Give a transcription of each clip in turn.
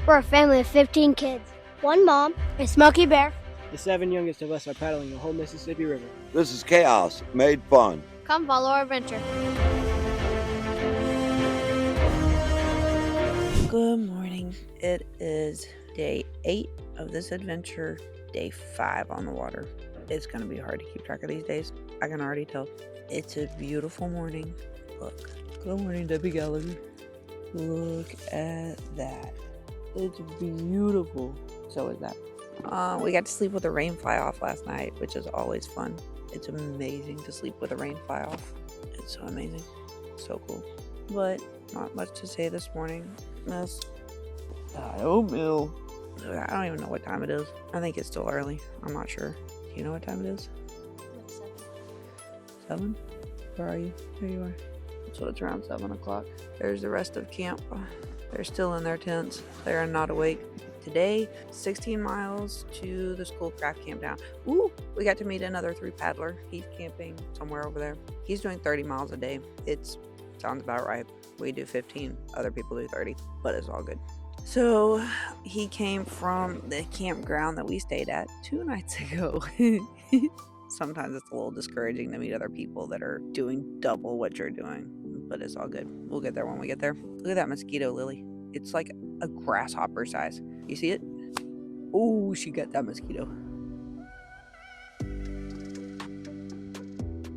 We're a family of 15 kids. One mom, a Smoky Bear. The 7 youngest of us are paddling the whole Mississippi River. This is chaos made fun. Come follow our adventure. Good morning. It is day 8 of this adventure, day 5 on the water. It's going to be hard to keep track of these days. I can already tell. It's a beautiful morning. Look. Good morning, Debbie Gallagher. Look at that. It's beautiful. So is that. We got to sleep with the rain fly off last night, which is always fun. It's amazing to sleep with a rain fly off. It's so amazing. So cool. But not much to say this morning. That's oatmeal. I don't even know what time it is. I think it's still early. I'm not sure. Do you know what time it is? 7? Where are you? There you are. So it's around 7 o'clock. There's the rest of camp. They're still in their tents. They are not awake. Today, 16 miles to the Schoolcraft campground. Ooh, we got to meet another 3 paddler. He's camping somewhere over there. He's doing 30 miles a day. It sounds about right. We do 15. Other people do 30, but it's all good. So he came from the campground that we stayed at 2 nights ago. Sometimes it's a little discouraging to meet other people that are doing double what you're doing, but it's all good. We'll get there when we get there. Look at that mosquito, Lily. It's like a grasshopper size. You see it? Oh, she got that mosquito.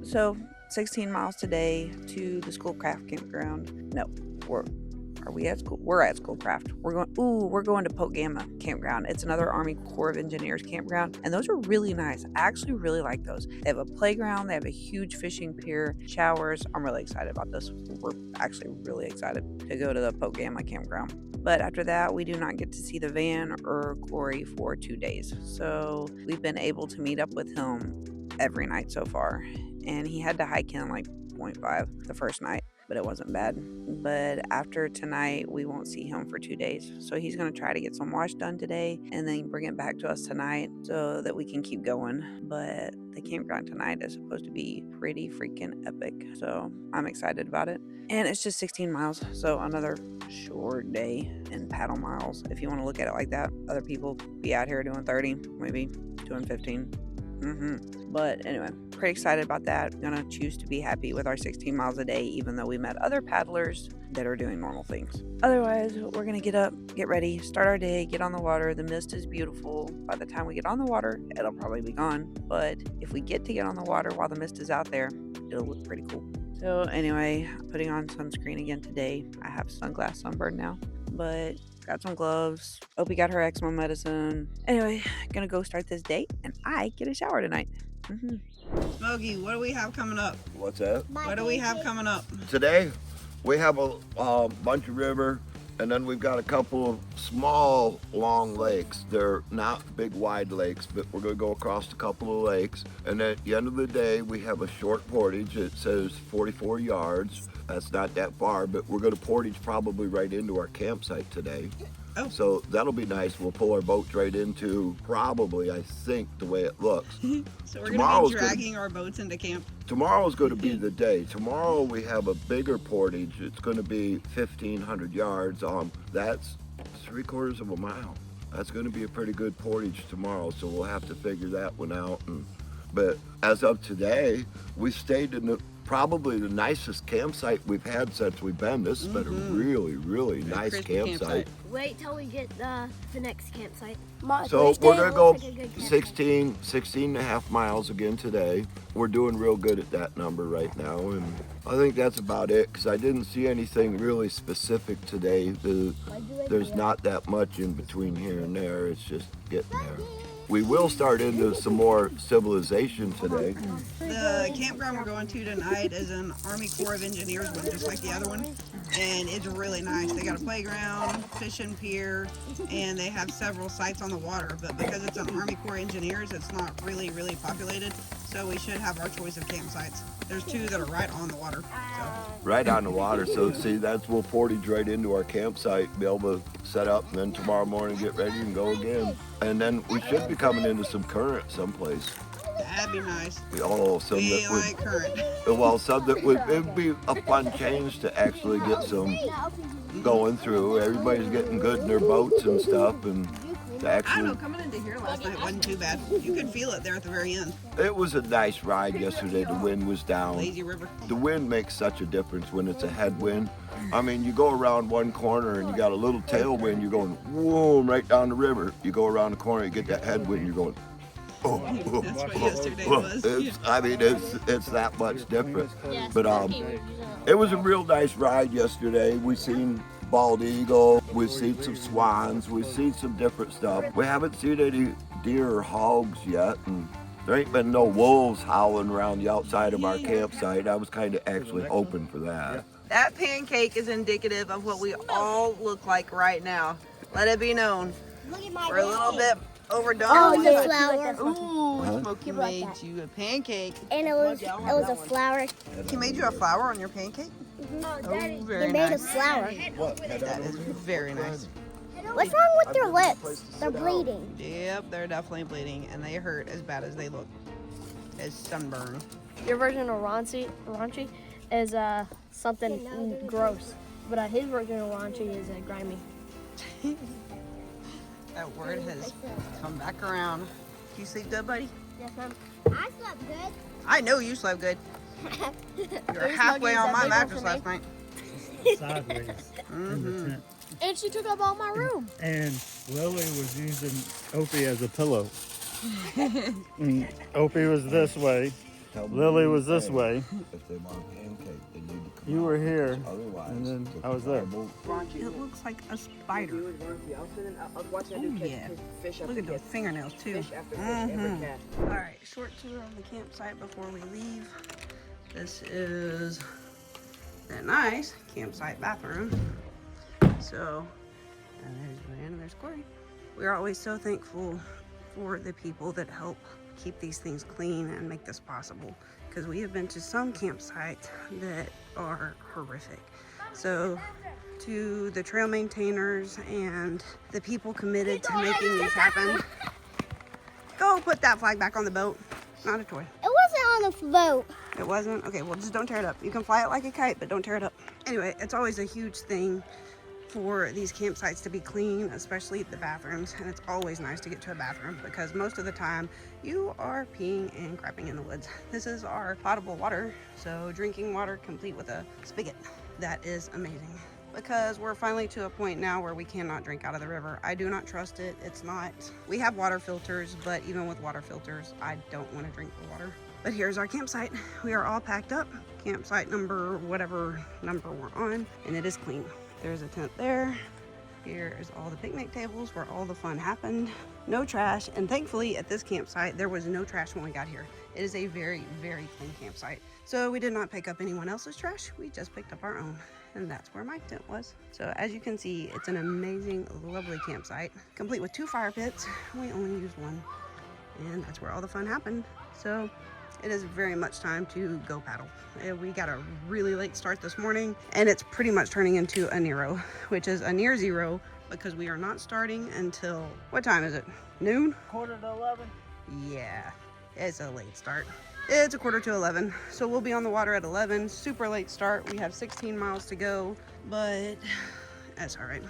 So 16 miles today to the Schoolcraft campground. No, are we at school? We're at Schoolcraft. We're going to Portaging campground. It's another Army Corps of Engineers campground, and those are really nice. I actually really like those. They have a playground. They have a huge fishing pier, showers. I'm really excited about this. We're actually really excited to go to the Portaging campground. But after that, we do not get to see the van or Corey for 2 days. So we've been able to meet up with him every night so far, and he had to hike in like 0.5 the first night, but it wasn't bad. But after tonight, we won't see him for 2 days. So he's going to try to get some wash done today and then bring it back to us tonight so that we can keep going. But the campground tonight is supposed to be pretty freaking epic. So I'm excited about it. And it's just 16 miles. So another short day in paddle miles, if you want to look at it like that. Other people be out here doing 30, maybe doing 15. But anyway, pretty excited about that. Gonna choose to be happy with our 16 miles a day, even though we met other paddlers that are doing normal things. Otherwise, we're gonna get up, get ready, start our day, get on the water. The mist is beautiful. By the time we get on the water, it'll probably be gone. But if we get to get on the water while the mist is out there, it'll look pretty cool. So anyway, putting on sunscreen again today. I have sunglass sunburn now, but got some gloves. Opie got her eczema medicine. Anyway, gonna go start this day, and I get a shower tonight. Smokey, what do we have coming up? What's that? What do we have coming up? Today, we have a bunch of river, and then we've got a couple of small, long lakes. They're not big, wide lakes, but we're going to go across a couple of lakes. And at the end of the day, we have a short portage. It says 44 yards. That's not that far, but we're going to portage probably right into our campsite today. Oh. So that'll be nice. We'll pull our boats right into probably, I think, the way it looks. So we're going to be dragging our boats into camp. Tomorrow's going to be the day. Tomorrow we have a bigger portage. It's going to be 1,500 yards. That's 3/4 of a mile. That's going to be a pretty good portage tomorrow, so we'll have to figure that one out. But as of today, we stayed in probably the nicest campsite we've had since we've been. This has been a really, really nice campsite. Wait till we get the next campsite. So we're going to go 16 and a half miles again today. We're doing real good at that number right now. And I think that's about it because I didn't see anything really specific today. There's not that much in between here and there. It's just getting there. We will start into some more civilization today. The campground we're going to tonight is an Army Corps of Engineers one, just like the other one. And it's really nice. They got a playground, fishing pier, and they have several sites on the water. But because it's an Army Corps Engineers, it's not really populated. So we should have our choice of campsites. There's 2 that are right on the water. So. Right on the water. So see, we'll portage right into our campsite, be able to set up, and then tomorrow morning get ready and go again. And then we should be coming into some current someplace. That'd be nice. Like current. Well, it'd be a fun change to actually get some going through. Everybody's getting good in their boats and stuff, and I don't know, actually, coming into here last night wasn't too bad. You could feel it there at the very end. it was a nice ride yesterday. The wind was down. Lazy river. The wind makes such a difference when it's a headwind. I mean, you go around one corner and you got a little tailwind, you're going, whoa, right down the river. You go around the corner, you get that headwind, you're going, oh, oh, That's what oh, yesterday oh. was. It's that much different. But it was a real nice ride yesterday. We seen bald eagle, we've seen some swans, we've seen some different stuff. We haven't seen any deer or hogs yet, and there ain't been no wolves howling around the outside of our campsite. I was kind of actually hoping for that. That pancake is indicative of what we all look like right now. Let it be known. We're a little bit overdone. Oh, with the it. flower. Ooh, Smokey made you a pancake. And it was a flower. He made you a flower on your pancake? Oh, very they made nice. a flower. That is very nice. What's wrong with their lips? They're bleeding. Yep, they're definitely bleeding, and they hurt as bad as they look. It's sunburn. Your version of raunchy is something gross, but his version of raunchy is grimy. That word has come back around. You sleep good, buddy? Yes, ma'am. I slept good. I know you slept good. You were halfway on my mattress last night. Sideways in the tent. And she took up all my room. And Lily was using Opie as a pillow. And Opie was this way. Lily was this way. If they want a pancake, they need to come You were out, here, because otherwise, and then it's I was there. horrible. It looks like a spider. Yeah. Look at those fingernails too. All right, short tour of the campsite before we leave. This is the nice campsite bathroom. So, and there's Joanne and there's Corey. We are always so thankful for the people that help keep these things clean and make this possible, because we have been to some campsites that are horrific. So to the trail maintainers and the people committed to making these happen, go put that flag back on the boat. Not a toy. It wasn't on the boat. It wasn't? Okay, well, just don't tear it up. You can fly it like a kite, but don't tear it up. Anyway, it's always a huge thing for these campsites to be clean, especially the bathrooms. And it's always nice to get to a bathroom, because most of the time you are peeing and crapping in the woods. This is our potable water, so drinking water complete with a spigot. That is amazing, because we're finally to a point now where we cannot drink out of the river. I do not trust it. It's not, we have water filters, but even with water filters, I don't want to drink the water. But here's our campsite. We are all packed up. Campsite number, whatever number we're on, and it is clean. There's a tent there. Here is all the picnic tables where all the fun happened. No trash, and thankfully at this campsite, there was no trash when we got here. It is a very, very clean campsite. So we did not pick up anyone else's trash. We just picked up our own, and that's where my tent was. So as you can see, it's an amazing, lovely campsite, complete with 2 fire pits. We only used 1, and that's where all the fun happened. So it is very much time to go paddle. We got a really late start this morning, and it's pretty much turning into a Nero, which is a near zero, because we are not starting until, what time is it? Noon? 11:45. Yeah, it's a late start. It's 11:45, so we'll be on the water at 11. Super late start. We have 16 miles to go, but that's all right.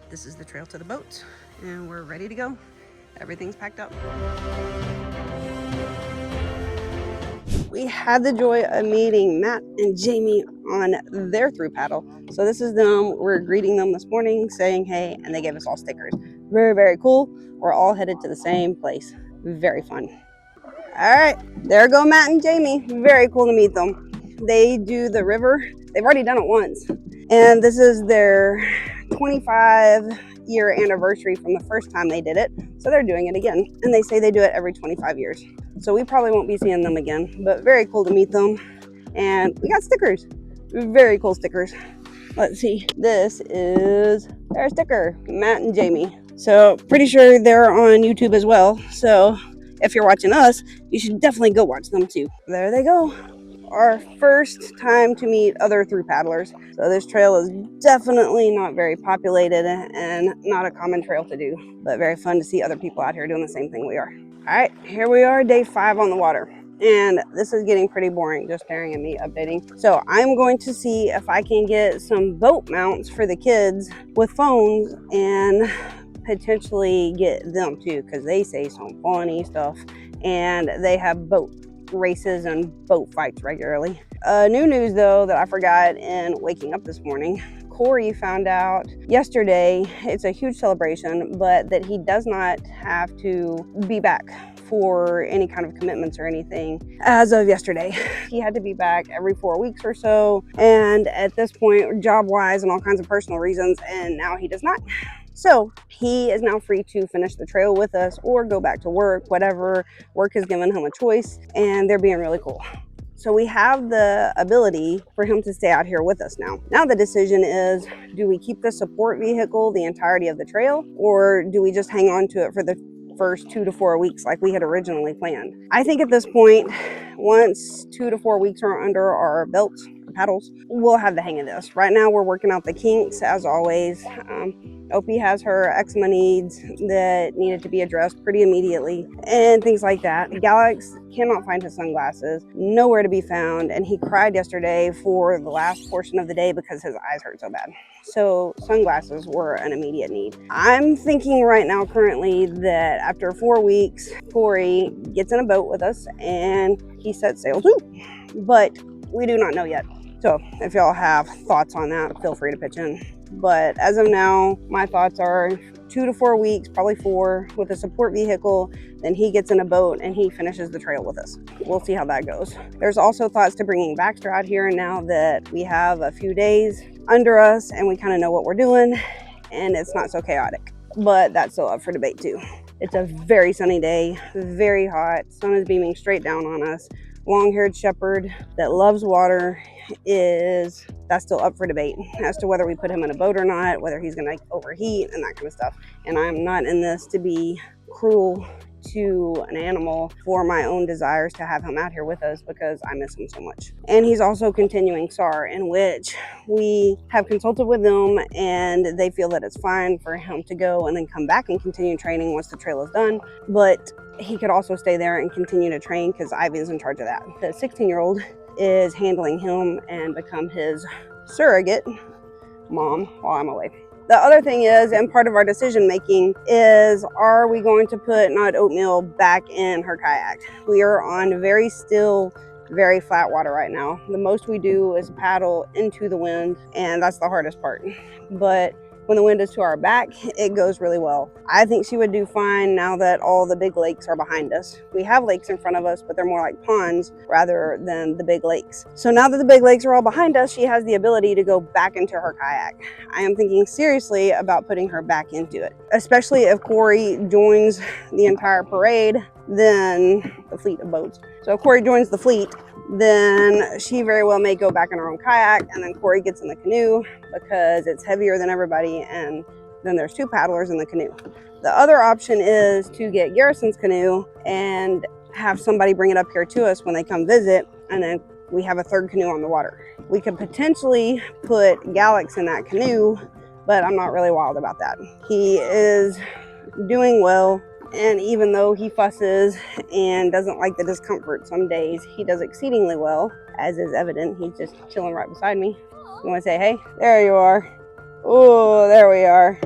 This is the trail to the boat, and we're ready to go. Everything's packed up. We had the joy of meeting Matt and Jamie on their through paddle. So this is them. We're greeting them this morning, saying hey, and they gave us all stickers. Very, very cool. We're all headed to the same place. Very fun. All right, there go Matt and Jamie. Very cool to meet them. They do the river. They've already done it once. And this is their 25-year anniversary from the first time they did it. So they're doing it again. And they say they do it every 25 years. So we probably won't be seeing them again, but very cool to meet them. And we got stickers. Very cool stickers. Let's see. This is their sticker, Matt and Jamie. So pretty sure they're on YouTube as well. So if you're watching us, you should definitely go watch them too. There they go. Our first time to meet other through paddlers. So this trail is definitely not very populated and not a common trail to do, but very fun to see other people out here doing the same thing we are. All right, here we are, day 5 on the water. and this is getting pretty boring just staring at me updating. So I'm going to see if I can get some boat mounts for the kids with phones and potentially get them too, because they say some funny stuff and they have boat races and boat fights regularly. New news though that I forgot in waking up this morning. Corey found out yesterday, it's a huge celebration, but that he does not have to be back for any kind of commitments or anything as of yesterday. He had to be back every 4 weeks or so, and at this point, job-wise and all kinds of personal reasons, and now he does not. So he is now free to finish the trail with us or go back to work, whatever. Work has given him a choice, and they're being really cool. So we have the ability for him to stay out here with us now. Now the decision is, do we keep the support vehicle the entirety of the trail, or do we just hang on to it for the first 2 to 4 weeks like we had originally planned? I think at this point, once 2 to 4 weeks are under our belts, paddles, we'll have the hang of this. Right now we're working out the kinks as always. Opie has her eczema needs that needed to be addressed pretty immediately and things like that. Galax cannot find his sunglasses, nowhere to be found, and he cried yesterday for the last portion of the day because his eyes hurt so bad. So sunglasses were an immediate need. I'm thinking right now currently that after 4 weeks, Corey gets in a boat with us and he sets sail too, but we do not know yet. So if y'all have thoughts on that, feel free to pitch in. But as of now, my thoughts are 2 to 4 weeks, probably 4, with a support vehicle. Then he gets in a boat and he finishes the trail with us. We'll see how that goes. There's also thoughts to bringing Baxter out here now that we have a few days under us and we kind of know what we're doing and it's not so chaotic. But that's still up for debate too. It's a very sunny day, very hot. Sun is beaming straight down on us. Long-haired shepherd that loves water that's still up for debate as to whether we put him in a boat or not, whether he's gonna overheat and that kind of stuff. And I'm not in this to be cruel to an animal for my own desires to have him out here with us because I miss him so much. And he's also continuing SAR, in which we have consulted with them and they feel that it's fine for him to go and then come back and continue training once the trail is done. But he could also stay there and continue to train because Ivy's in charge of that. The 16-year-old is handling him and become his surrogate mom while I'm away. The other thing is, and part of our decision making is, are we going to put Not Oatmeal back in her kayak? We are on very still, very flat water right now. The most we do is paddle into the wind, and that's the hardest part. But when the wind is to our back, it goes really well. I think she would do fine now that all the big lakes are behind us. We have lakes in front of us, but they're more like ponds rather than the big lakes. So now that the big lakes are all behind us, she has the ability to go back into her kayak. I am thinking seriously about putting her back into it, especially if Corey joins the entire parade, then the fleet of boats. So if Corey joins the fleet, then she very well may go back in her own kayak, and then Corey gets in the canoe because it's heavier than everybody, and then there's 2 paddlers in the canoe. The other option is to get Garrison's canoe and have somebody bring it up here to us when they come visit, and then we have a 3rd canoe on the water. We could potentially put Galax in that canoe, but I'm not really wild about that. He is doing well. And even though he fusses and doesn't like the discomfort some days, he does exceedingly well, as is evident. He's just chilling right beside me. You want to say, hey? There you are. Oh, there we are.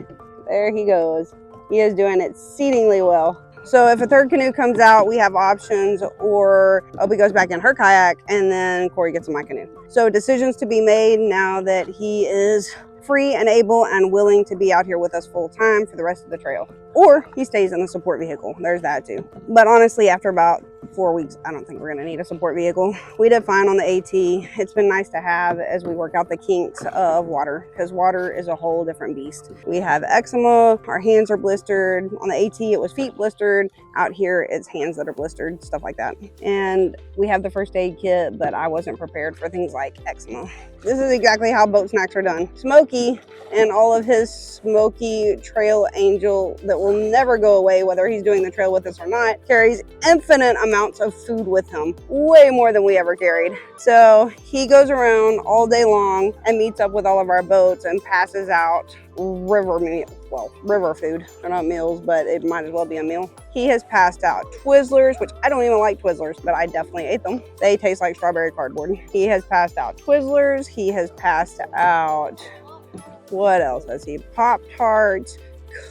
There he goes. He is doing exceedingly well. So if a 3rd canoe comes out, we have options, or Opie goes back in her kayak, and then Corey gets in my canoe. So decisions to be made now that he is free and able and willing to be out here with us full time for the rest of the trail. Or he stays in the support vehicle. There's that too. But honestly, after about 4 weeks, I don't think we're gonna need a support vehicle. We did fine on the AT. It's been nice to have as we work out the kinks of water, because water is a whole different beast. We have eczema, our hands are blistered. On the AT, it was feet blistered. Out here, it's hands that are blistered, stuff like that. And we have the first aid kit, but I wasn't prepared for things like eczema. This is exactly how boat snacks are done. Smokey and all of his Smoky Trail Angel that will never go away, whether he's doing the trail with us or not, carries infinite amounts of food with him, way more than we ever carried. So he goes around all day long and meets up with all of our boats and passes out river meal. well, river food. They're not meals, but it might as well be a meal. He has passed out Twizzlers, which I don't even like Twizzlers, but I definitely ate them. They taste like strawberry cardboard. He has passed out Twizzlers. He has passed out, what else has he? Pop-Tarts,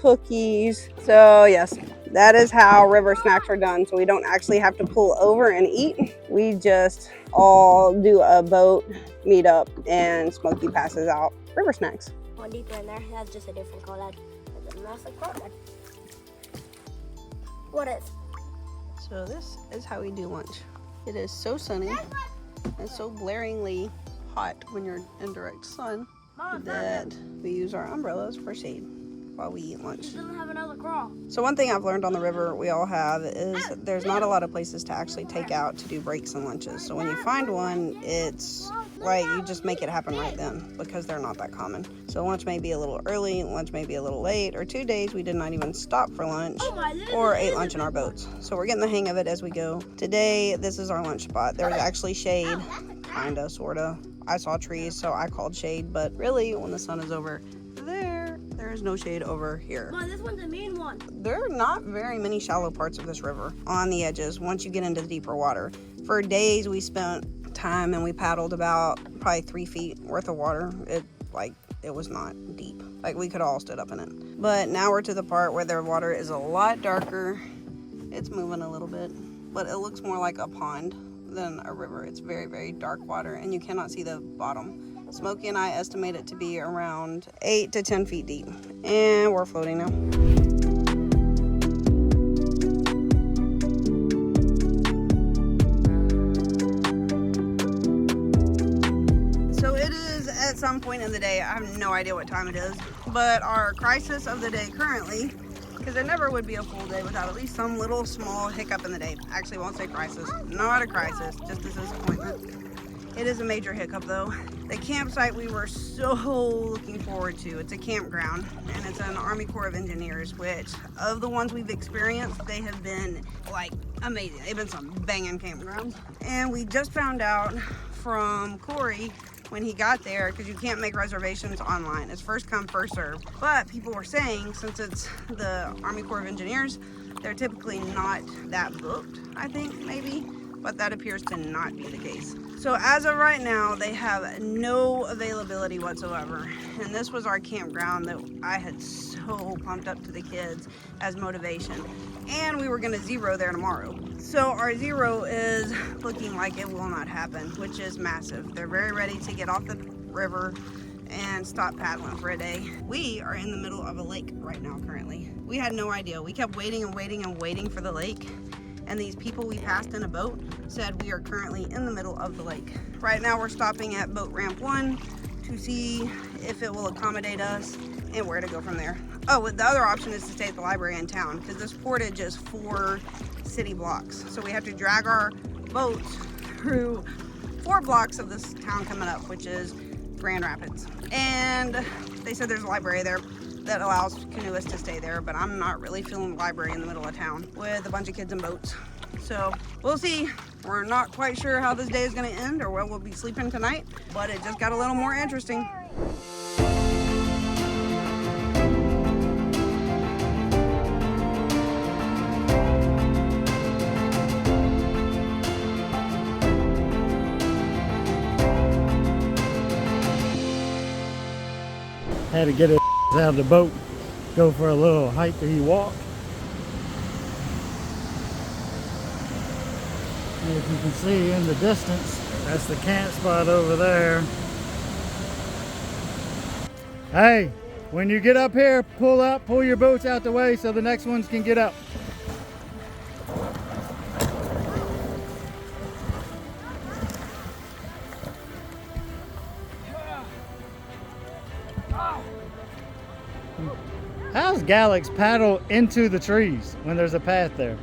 cookies. So yes, that is how river snacks are done. So we don't actually have to pull over and eat. We just all do a boat meetup and Smoky passes out river snacks. One deeper in there, that's just a different color. That's a massive color. What is? So this is how we do lunch. It is so sunny and so blaringly hot when you're in direct sun that we use our umbrellas for shade while we eat lunch. It doesn't have another crawl. So one thing I've learned on the river we all have is there's not a lot of places to actually take out to do breaks and lunches. So when you find one, it's like you just make it happen right then because they're not that common. So lunch may be a little early, lunch may be a little late, or 2 days we did not even stop for lunch or ate lunch in our boats. So we're getting the hang of it as we go. Today, this is our lunch spot. There's actually shade, kinda, sorta. I saw trees, so I called shade, but really when the sun is over there is no shade over here. Mom, this one's a mean one. There are not very many shallow parts of this river on the edges once you get into the deeper water. For days we spent time and we paddled about probably 3 feet worth of water. It was not deep. Like we could all stood up in it. But now we're to the part where the water is a lot darker. It's moving a little bit, but it looks more like a pond than a river. It's very, very dark water and you cannot see the bottom. Smoky and I estimate it to be around 8 to 10 feet deep. And we're floating now. So it is at some point in the day, I have no idea what time it is, but our crisis of the day currently, because it never would be a full day without at least some little small hiccup in the day. Actually, won't say crisis. Not a crisis, just a disappointment. It is a major hiccup though. The campsite we were so looking forward to. It's a campground and it's an Army Corps of Engineers, which of the ones we've experienced, they have been like amazing. They've been some banging campgrounds. And we just found out from Corey when he got there, because you can't make reservations online. It's first come, first serve. But people were saying since it's the Army Corps of Engineers, they're typically not that booked, I think maybe, but that appears to not be the case. So as of right now, they have no availability whatsoever. And this was our campground that I had so pumped up to the kids as motivation. And we were gonna zero there tomorrow. So our zero is looking like it will not happen, which is massive. They're very ready to get off the river and stop paddling for a day. We are in the middle of a lake right now currently. We had no idea. We kept waiting and waiting and waiting for the lake. And these people we passed in a boat said we are currently in the middle of the lake. Right now we're stopping at boat ramp 1 to see if it will accommodate us and where to go from there. Oh, the other option is to stay at the library in town because this portage is 4 city blocks. So we have to drag our boats through 4 blocks of this town coming up, which is Grand Rapids. And they said there's a library there that allows canoeists to stay there, but I'm not really feeling the library in the middle of town with a bunch of kids in boats. So we'll see. We're not quite sure how this day is gonna end or where we'll be sleeping tonight, but it just got a little more interesting. Had to get it out of the boat, go for a little hikey walk. And if you can see in the distance, that's the camp spot over there. Hey, when you get up here, pull your boats out the way so the next ones can get up. How's Galax paddle into the trees when there's a path there?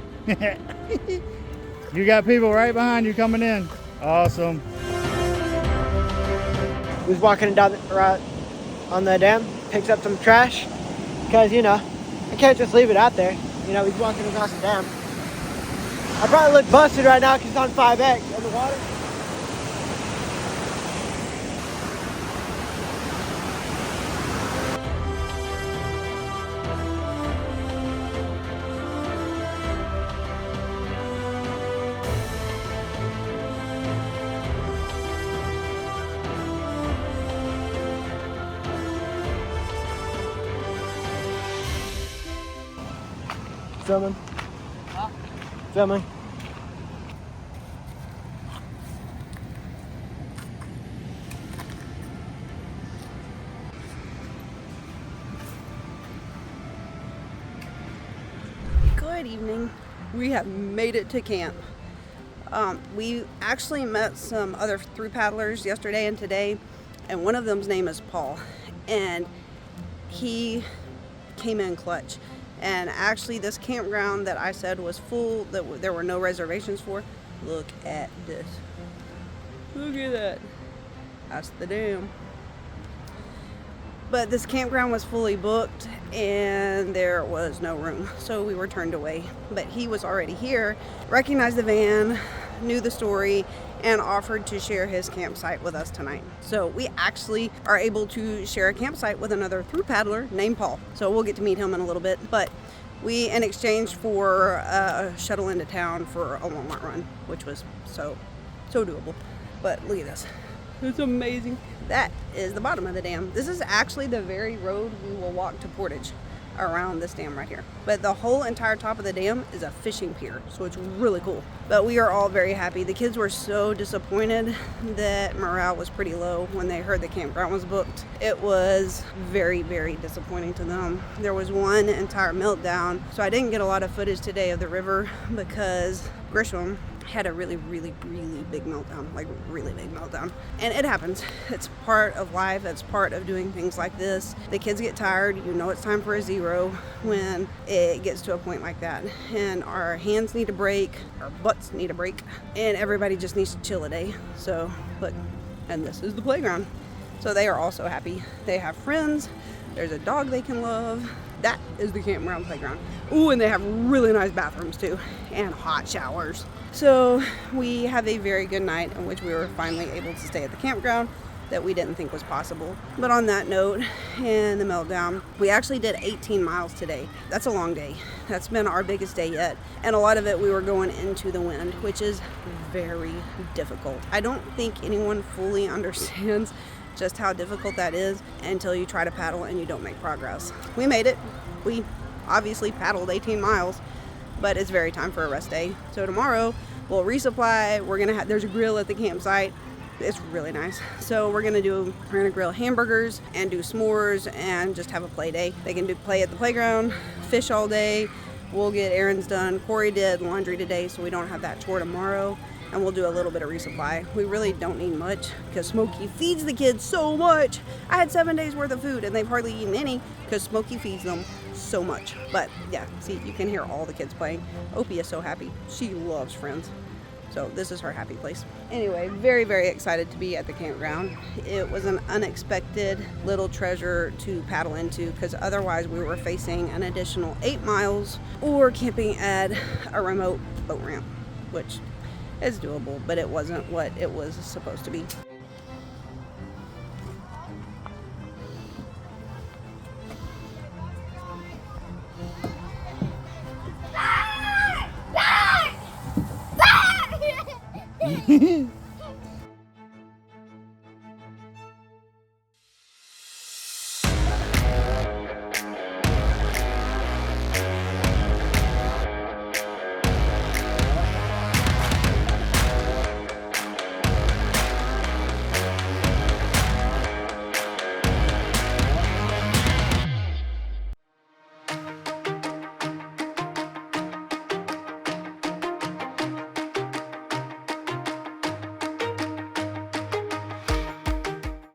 You got people right behind you coming in. Awesome. We was walking down on the dam, picks up some trash, because, you know, I can't just leave it out there. You know, he's walking across the dam. I probably look busted right now because it's on 5X in the water. Filming? Filming? Good evening. We have made it to camp. We actually met some other through paddlers yesterday and today, and one of them's name is Paul, and he came in clutch. And actually this campground that I said was full, that there were no reservations for, look at this. Look at that. That's the dam. But this campground was fully booked and there was no room, so we were turned away. But he was already here, recognized the van, knew the story, and offered to share his campsite with us tonight. So we actually are able to share a campsite with another through paddler named Paul. So we'll get to meet him in a little bit. But we, in exchange for a shuttle into town for a Walmart run, which was so doable. But look at this. It's amazing. That is the bottom of the dam. This is actually the very road we will walk to Portage, around this dam right here. But the whole entire top of the dam is a fishing pier, so it's really cool. But we are all very happy. The kids were so disappointed that morale was pretty low when they heard the campground was booked. It was very, very disappointing to them. There was one entire meltdown. So I didn't get a lot of footage today of the river because Grisham had a really big meltdown, like really big meltdown. And it happens. It's part of life. It's part of doing things like this. The kids get tired. You know it's time for a zero when it gets to a point like that. And our hands need a break, our butts need a break, and everybody just needs to chill a day. So look, and this is the playground. So they are also happy. They have friends. There's a dog they can love. That is the campground playground. Ooh, and they have really nice bathrooms too, and hot showers. So we have a very good night in which we were finally able to stay at the campground that we didn't think was possible. But on that note, and the meltdown, we actually did 18 miles today. That's a long day. That's been our biggest day yet. And a lot of it we were going into the wind, which is very difficult. I don't think anyone fully understands just how difficult that is until you try to paddle and you don't make progress. We made it. We obviously paddled 18 miles, but it's very time for a rest day. So tomorrow we'll resupply. There's a grill at the campsite. It's really nice. So we're gonna grill hamburgers and do s'mores and just have a play day. They can play at the playground, fish all day. We'll get errands done. Corey did laundry today, so we don't have that chore tomorrow. And we'll do a little bit of resupply. We really don't need much because Smokey feeds the kids so much. I had 7 days worth of food and they've hardly eaten any because Smokey feeds them so much. But yeah, see, you can hear all the kids playing. Opie is so happy. She loves friends. So this is her happy place. Anyway, very, very excited to be at the campground. It was an unexpected little treasure to paddle into because otherwise we were facing an additional 8 miles or camping at a remote boat ramp, which is doable, but it wasn't what it was supposed to be.